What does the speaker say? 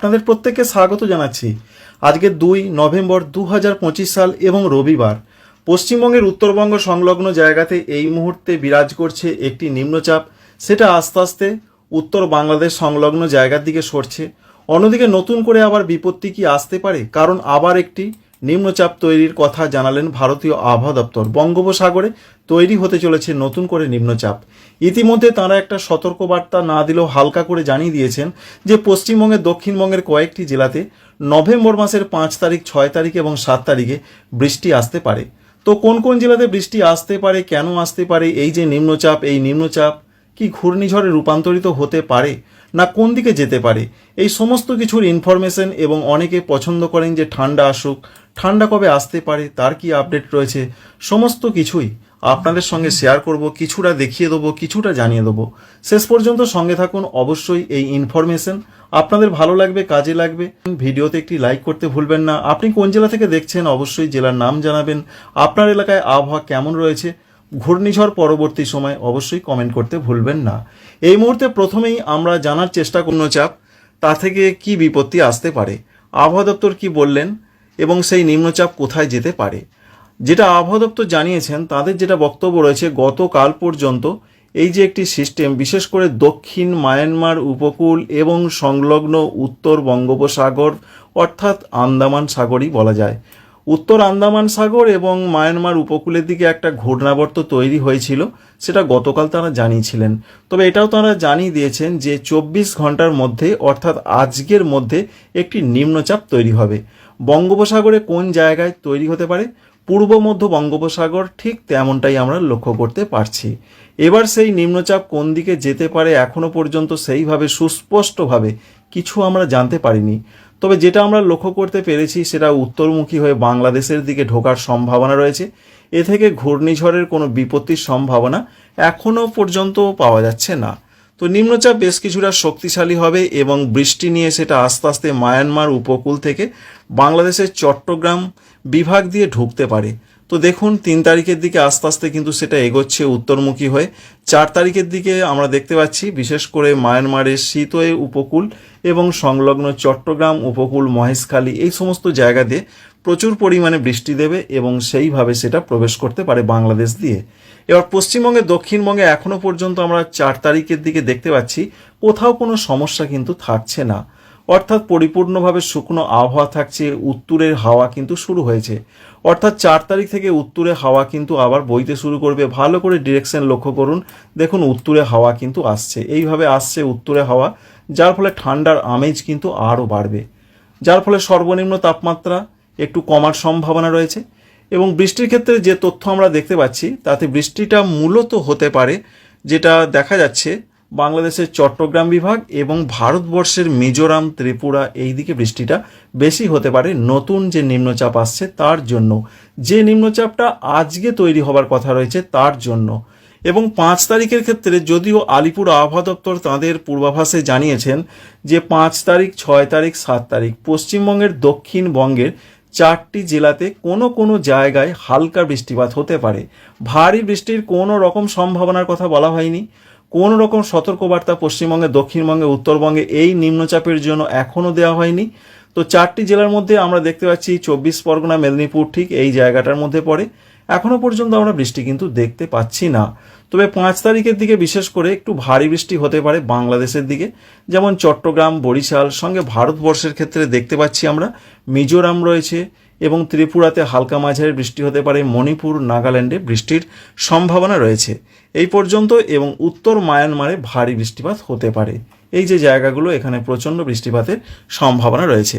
আপনাদের প্রত্যেককে স্বাগত জানাচ্ছি। আজকে 2 নভেম্বর 2025 সাল এবং রবিবার। পশ্চিমবঙ্গের উত্তরবঙ্গ সংলগ্ন জায়গাতে এই মুহূর্তে বিরাজ করছে একটি নিম্নচাপ। সেটা আস্তে আস্তে উত্তর বাংলাদেশ সংলগ্ন জায়গার দিকে সরছে। অন্যদিকে নতুন করে আবার বিপত্তি কি আসতে পারে, কারণ আবার একটি নিম্নচাপ তৈরির কথা জানালেন ভারতীয় আবহাওয়া দপ্তর। বঙ্গোপসাগরে তৈরি হতে চলেছে নতুন করে নিম্নচাপ। ইতিমধ্যে তারা একটা সতর্কবার্তা না দিলেও হালকা করে জানিয়ে দিয়েছেন যে পশ্চিমবঙ্গের দক্ষিণবঙ্গের কয়েকটি জেলাতে নভেম্বর মাসের 5 তারিখ, 6 তারিখ এবং 7 তারিখে বৃষ্টি আসতে পারে। তো কোন কোন জেলাতে বৃষ্টি আসতে পারে, কেন আসতে পারে, এই যে নিম্নচাপ, এই নিম্নচাপ কি ঘূর্ণিঝড়ে রূপান্তরিত হতে পারে না কোন দিকে যেতে পারে, এই সমস্ত কিছুর ইনফরমেশন। এবং অনেকে পছন্দ করেন যে ঠান্ডা আসুক, ঠান্ডা কবে আসতে পারে, তার কি আপডেট রয়েছে, সমস্ত কিছুই আপনাদের সঙ্গে শেয়ার করব। কিছুটা দেখিয়ে দেবো, কিছুটা জানিয়ে দেবো। শেষ পর্যন্ত সঙ্গে থাকুন। অবশ্যই এই ইনফরমেশন আপনাদের ভালো লাগবে, কাজে লাগবে। ভিডিওতে একটি লাইক করতে ভুলবেন না। আপনি কোন জেলা থেকে দেখছেন অবশ্যই জেলার নাম জানাবেন। আপনার এলাকায় আবহাওয়া কেমন রয়েছে, ঘূর্ণিঝড় পরবর্তী সময় অবশ্যই কমেন্ট করতে ভুলবেন না। এই মুহূর্তে প্রথমেই আমরা জানার চেষ্টা করব চাপ তা থেকে কি বিপত্তি আসতে পারে, আবহাওয়া দপ্তর কি বললেন এবং সেই নিম্নচাপ কোথায় যেতে পারে। যেটা আবহাওয়া দপ্তর জানিয়েছেন, তাদের যেটা বক্তব্য রয়েছে, গতকাল পর্যন্ত এই যে একটি সিস্টেম বিশেষ করে দক্ষিণ মায়ানমার উপকূল এবং সংলগ্ন উত্তর বঙ্গোপসাগর অর্থাৎ আন্দামান সাগরই বলা যায়, উত্তর আন্দামান সাগর এবং মায়ানমার উপকূলের দিকে একটা ঘূর্ণাবর্ত তৈরি হয়েছিল, সেটা গতকাল তারা জানিয়েছিলেন। তবে এটাও তারা জানিয়ে দিয়েছেন যে 24 ঘন্টার মধ্যে অর্থাৎ আজকের মধ্যে একটি নিম্নচাপ তৈরি হবে। বঙ্গোপসাগরে কোন জায়গায় তৈরি হতে পারে, পূর্ব মধ্য বঙ্গোপসাগর, ঠিক তেমনটাই আমরা লক্ষ্য করতে পারছি। এবার সেই নিম্নচাপ কোন দিকে যেতে পারে এখনো পর্যন্ত সেইভাবে সুস্পষ্টভাবে কিছু আমরা জানতে পারিনি। তবে যেটা আমরা লক্ষ্য করতে পেরেছি সেটা উত্তরমুখী হয়ে বাংলাদেশের দিকে ঢোকার সম্ভাবনা রয়েছে। এ থেকে ঘূর্ণিঝড়ের কোনো বিপত্তির সম্ভাবনা এখনও পর্যন্ত পাওয়া যাচ্ছে না। তো নিম্নচাপ বেশ কিছুটা শক্তিশালী হবে এবং বৃষ্টি নিয়ে সেটা আস্তে আস্তে মায়ানমার উপকূল থেকে বাংলাদেশের চট্টগ্রাম বিভাগ দিয়ে ঢুকতে পারে। তো দেখুন 3 তারিখের দিকে আস্তে আস্তে কিন্তু সেটা এগোচ্ছে উত্তরমুখী হয়ে। 4 তারিখের দিকে আমরা দেখতে পাচ্ছি বিশেষ করে মায়ানমারের শীতোয়ে উপকূল এবং সংলগ্ন চট্টগ্রাম উপকূল, মহেশখালী, এই সমস্ত জায়গা দিয়ে প্রচুর পরিমাণে বৃষ্টি দেবে এবং সেইভাবে সেটা প্রবেশ করতে পারে বাংলাদেশ দিয়ে। এবার পশ্চিমবঙ্গে, দক্ষিণবঙ্গে এখনো পর্যন্ত আমরা 4 তারিখের দিকে দেখতে পাচ্ছি কোথাও কোনো সমস্যা কিন্তু থাকছে না, অর্থাৎ পরিপূর্ণভাবে শুকনো আবহাওয়া থাকছে। উত্তরের হাওয়া কিন্তু শুরু হয়েছে, অর্থাৎ 4 তারিখ থেকে উত্তরে হাওয়া কিন্তু আবার বইতে শুরু করবে। ভালো করে ডিরেকশন লক্ষ্য করুন, দেখুন উত্তরে হাওয়া কিন্তু আসছে, এইভাবে আসছে উত্তরে হাওয়া, যার ফলে ঠান্ডার আমেজ কিন্তু আরও বাড়বে, যার ফলে সর্বনিম্ন তাপমাত্রা একটু কমার সম্ভাবনা রয়েছে। এবং বৃষ্টির ক্ষেত্রে যে তথ্য আমরা দেখতে পাচ্ছি তাতে বৃষ্টিটা মূলত হতে পারে, যেটা দেখা যাচ্ছে বাংলাদেশের চট্টগ্রাম বিভাগ এবং ভারতবর্ষের মিজোরাম, ত্রিপুরা, এই দিকে বৃষ্টিটা বেশি হতে পারে নতুন যে নিম্নচাপ আসছে তার জন্য, যে নিম্নচাপটা আজকে তৈরি হবার কথা রয়েছে তার জন্য। এবং 5 তারিখের ক্ষেত্রে যদিও আলিপুর আবহাওয়া দপ্তর তাদের পূর্বাভাসে জানিয়েছেন যে 5 তারিখ, 6 তারিখ, 7 তারিখ পশ্চিমবঙ্গের দক্ষিণবঙ্গের 4টি জেলাতে কোনো কোনো জায়গায় হালকা বৃষ্টিপাত হতে পারে। ভারী বৃষ্টির কোনো রকম সম্ভাবনার কথা বলা হয়নি, কোনো রকম সতর্কবার্তা পশ্চিমবঙ্গে, দক্ষিণবঙ্গে, উত্তরবঙ্গে এই নিম্নচাপের জন্য এখনও দেওয়া হয়নি। তো 4টি জেলার মধ্যে আমরা দেখতে পাচ্ছি 24 পরগনা, মেদিনীপুর ঠিক এই জায়গাটার মধ্যে পড়ে। এখনও পর্যন্ত আমরা বৃষ্টি কিন্তু দেখতে পাচ্ছি না। তবে 5 তারিখের দিকে বিশেষ করে একটু ভারী বৃষ্টি হতে পারে বাংলাদেশের দিকে, যেমন চট্টগ্রাম, বরিশাল, সঙ্গে ভারতবর্ষের ক্ষেত্রে দেখতে পাচ্ছি আমরা মিজোরাম রয়েছে এবং ত্রিপুরাতে হালকা মাঝারি বৃষ্টি হতে পারে, মণিপুর, নাগাল্যান্ডে বৃষ্টির সম্ভাবনা রয়েছে এই পর্যন্ত। এবং উত্তর মায়ানমারে ভারী বৃষ্টিপাত হতে পারে। এই যে জায়গাগুলো, এখানে প্রচণ্ড বৃষ্টিপাতের সম্ভাবনা রয়েছে।